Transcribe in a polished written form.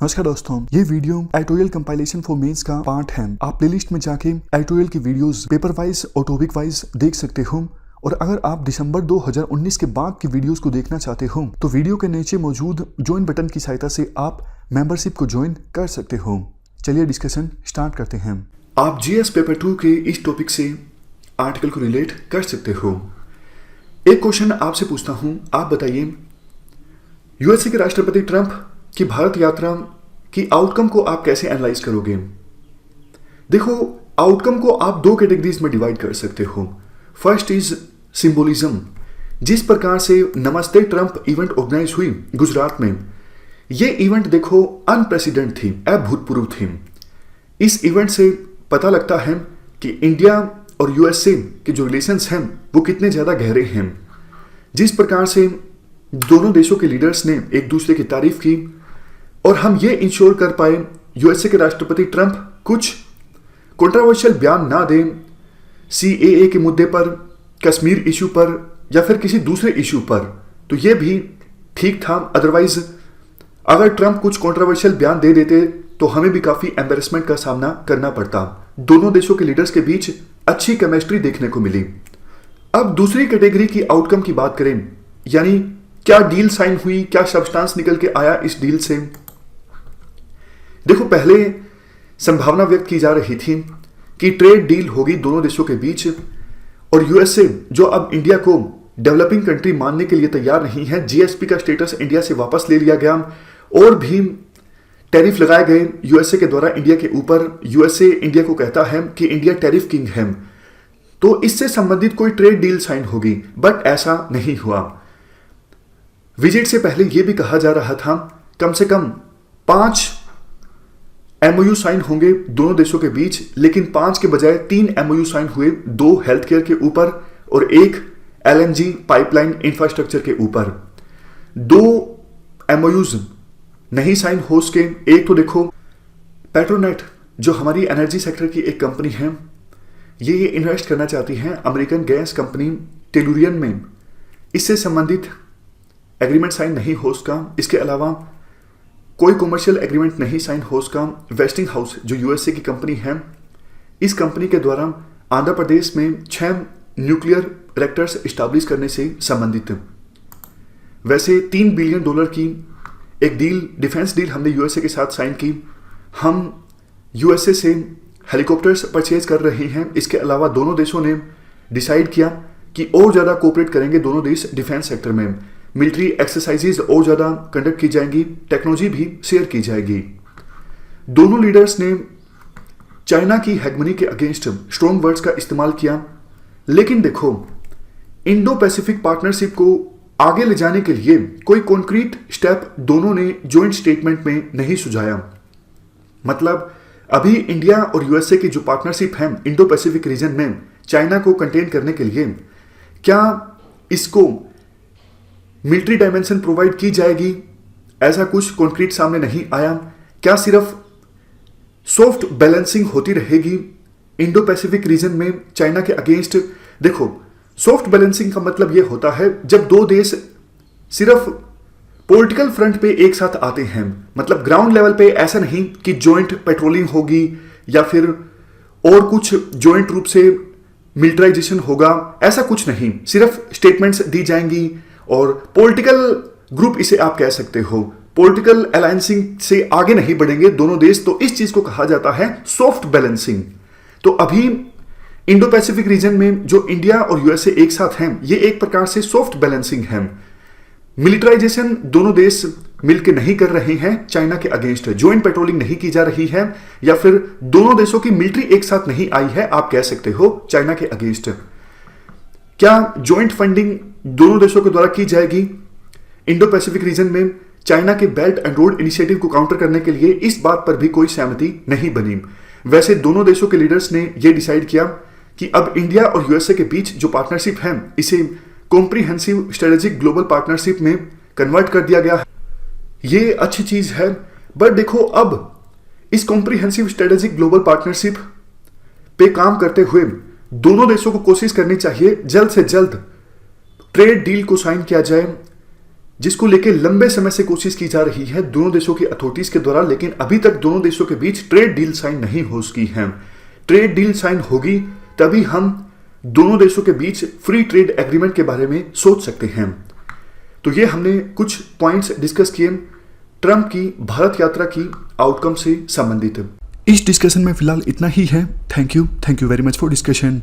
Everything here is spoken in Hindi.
नमस्कार दोस्तों, ये video editorial compilation for mains का पार्ट है। आप प्लेलिस्ट में जाके एडिटोरियल की वीडियोस पेपर वाइज और टॉपिक वाइज देख सकते हो। और अगर आप दिसंबर 2019 के बाद की वीडियोस को देखना चाहते हो तो वीडियो के नीचे मौजूद ज्वाइन बटन की सहायता से आप मेंबरशिप को ज्वाइन कर सकते हो। चलिए डिस्कशन स्टार्ट करते हैं। आप जीएस पेपर 2 के इस टॉपिक से आर्टिकल को रिलेट कर सकते हो। एक क्वेश्चन आपसे पूछता हूं, आप बताइए यूएसए के राष्ट्रपति ट्रंप की भारत यात्रा की आउटकम को आप कैसे एनालाइज करोगे। देखो, आउटकम को आप दो कैटेगरीज में डिवाइड कर सकते हो। First is symbolism. जिस प्रकार से नमस्ते ट्रंप इवेंट ऑर्गेनाइज हुई गुजरात में, ये इवेंट देखो अनप्रेसिडेंट थी, अभूतपूर्व थी। इस इवेंट से पता लगता है कि इंडिया और यूएसए के जो रिलेशंस हैं वो कितने ज्यादा गहरे हैं। जिस प्रकार से दोनों देशों के लीडर्स ने एक दूसरे की तारीफ की और हम ये इंश्योर कर पाए यूएसए के राष्ट्रपति ट्रंप कुछ कंट्रोवर्शियल बयान ना दें सीएए के मुद्दे पर, कश्मीर इशू पर या फिर किसी दूसरे इशू पर, तो ये भी ठीक था। अदरवाइज अगर ट्रंप कुछ कंट्रोवर्शियल बयान दे देते तो हमें भी काफी एम्बेरसमेंट का सामना करना पड़ता। दोनों देशों के लीडर्स के बीच अच्छी केमिस्ट्री देखने को मिली। अब दूसरी कैटेगरी की आउटकम की बात करें, यानी क्या डील साइन हुई, क्या सब्सटेंस निकल के आया इस डील से। देखो, पहले संभावना व्यक्त की जा रही थी कि ट्रेड डील होगी दोनों देशों के बीच और यूएसए जो अब इंडिया को डेवलपिंग कंट्री मानने के लिए तैयार नहीं है, जीएसपी का स्टेटस इंडिया से वापस ले लिया गया और भी टैरिफ लगाए गए यूएसए के द्वारा इंडिया के ऊपर। यूएसए इंडिया को कहता है कि इंडिया टैरिफ किंग है, तो इससे संबंधित कोई ट्रेड डील साइन होगी, बट ऐसा नहीं हुआ। विजिट से पहले यह भी कहा जा रहा था कम से कम 5 एमओयू साइन होंगे दोनों देशों के बीच, लेकिन 5 के बजाय 3 एमओयू साइन हुए, 2 हेल्थ केयर के ऊपर और 1 एलएनजी पाइपलाइन इंफ्रास्ट्रक्चर के ऊपर। 2 एमओयूज नहीं साइन हो सके। एक तो देखो, पेट्रोनेट जो हमारी एनर्जी सेक्टर की एक कंपनी है, ये इन्वेस्ट करना चाहती है अमेरिकन गैस कंपनी टेलुरियन में। इससे संबंधित एग्रीमेंट साइन नहीं हो सका। इसके अलावा कोई कमर्शियल एग्रीमेंट नहीं साइन हो सका। वेस्टिंग हाउस जो यूएसए की कंपनी है, इस कंपनी के द्वारा आंध्र प्रदेश में 6 न्यूक्लियर रिएक्टर्स एस्टैब्लिश करने से संबंधित वैसे $3 बिलियन की एक डील, डिफेंस डील हमने यूएसए के साथ साइन की। हम यूएसए से हेलीकॉप्टर्स परचेज कर रहे हैं। इसके अलावा दोनों देशों ने डिसाइड किया कि और ज्यादा कोऑपरेट करेंगे दोनों देश डिफेंस सेक्टर में। मिलिट्री एक्सरसाइजेज और ज्यादा कंडक्ट की जाएंगी, टेक्नोलॉजी भी शेयर की जाएगी। दोनों लीडर्स ने चाइना की हेगमनी के अगेंस्ट स्ट्रॉन्ग वर्ड्स का इस्तेमाल किया, लेकिन देखो, इंडो पैसिफिक पार्टनरशिप को आगे ले जाने के लिए कोई कॉन्क्रीट स्टेप दोनों ने जॉइंट स्टेटमेंट में नहीं सुझाया। मतलब अभी इंडिया और यूएसए की जो पार्टनरशिप है इंडो पैसिफिक रीजन में चाइना को कंटेन करने के लिए, क्या इसको मिलिट्री डायमेंशन प्रोवाइड की जाएगी, ऐसा कुछ कॉन्क्रीट सामने नहीं आया। क्या सिर्फ सॉफ्ट बैलेंसिंग होती रहेगी इंडो पैसिफिक रीजन में चाइना के अगेंस्ट। देखो, सॉफ्ट बैलेंसिंग का मतलब यह होता है जब दो देश सिर्फ पॉलिटिकल फ्रंट पे एक साथ आते हैं, मतलब ग्राउंड लेवल पे ऐसा नहीं कि जॉइंट पेट्रोलिंग होगी या फिर और कुछ जॉइंट रूप से मिलिटराइजेशन होगा, ऐसा कुछ नहीं। सिर्फ स्टेटमेंट्स दी जाएंगी और पॉलिटिकल ग्रुप इसे आप कह सकते हो, पॉलिटिकल अलायंसिंग से आगे नहीं बढ़ेंगे दोनों देश, तो इस चीज को कहा जाता है सॉफ्ट बैलेंसिंग। तो अभी इंडो पैसिफिक रीजन में जो इंडिया और यूएसए एक साथ हैं, ये एक प्रकार से सॉफ्ट बैलेंसिंग है। मिलिटराइजेशन दोनों देश मिलकर नहीं कर रहे हैं चाइना के अगेंस्ट, ज्वाइंट पेट्रोलिंग नहीं की जा रही है, या फिर दोनों देशों की मिलिट्री एक साथ नहीं आई है, आप कह सकते हो चाइना के अगेंस्ट। क्या ज्वाइंट फंडिंग दोनों देशों के द्वारा की जाएगी इंडो पैसिफिक रीजन में चाइना के बेल्ट एंड रोड इनिशिएटिव को काउंटर करने के लिए, इस बात पर भी कोई सहमति नहीं बनी। वैसे दोनों देशों के लीडर्स ने यह डिसाइड किया कि अब इंडिया और यूएसए के बीच जो पार्टनरशिप है इसे कॉम्प्रिहेंसिव स्ट्रेटेजिक ग्लोबल पार्टनरशिप में कन्वर्ट कर दिया गया है। ये अच्छी चीज है, बट देखो, अब इस कॉम्प्रिहेंसिव स्ट्रेटेजिक ग्लोबल पार्टनरशिप पे काम करते हुए दोनों देशों को कोशिश करनी चाहिए जल्द से जल्द ट्रेड डील को साइन किया जाए जिसको लेके लंबे समय से कोशिश की जा रही है दोनों देशों की अथॉरिटीज के द्वारा, लेकिन अभी तक दोनों देशों के बीच ट्रेड डील साइन नहीं हो सकी है। ट्रेड डील साइन होगी तभी हम दोनों देशों के बीच फ्री ट्रेड एग्रीमेंट के बारे में सोच सकते हैं। तो ये हमने कुछ पॉइंट्स डिस्कस किए ट्रंप की भारत यात्रा की आउटकम से संबंधित। इस डिस्कशन में फिलहाल इतना ही है। Thank you very much for discussion.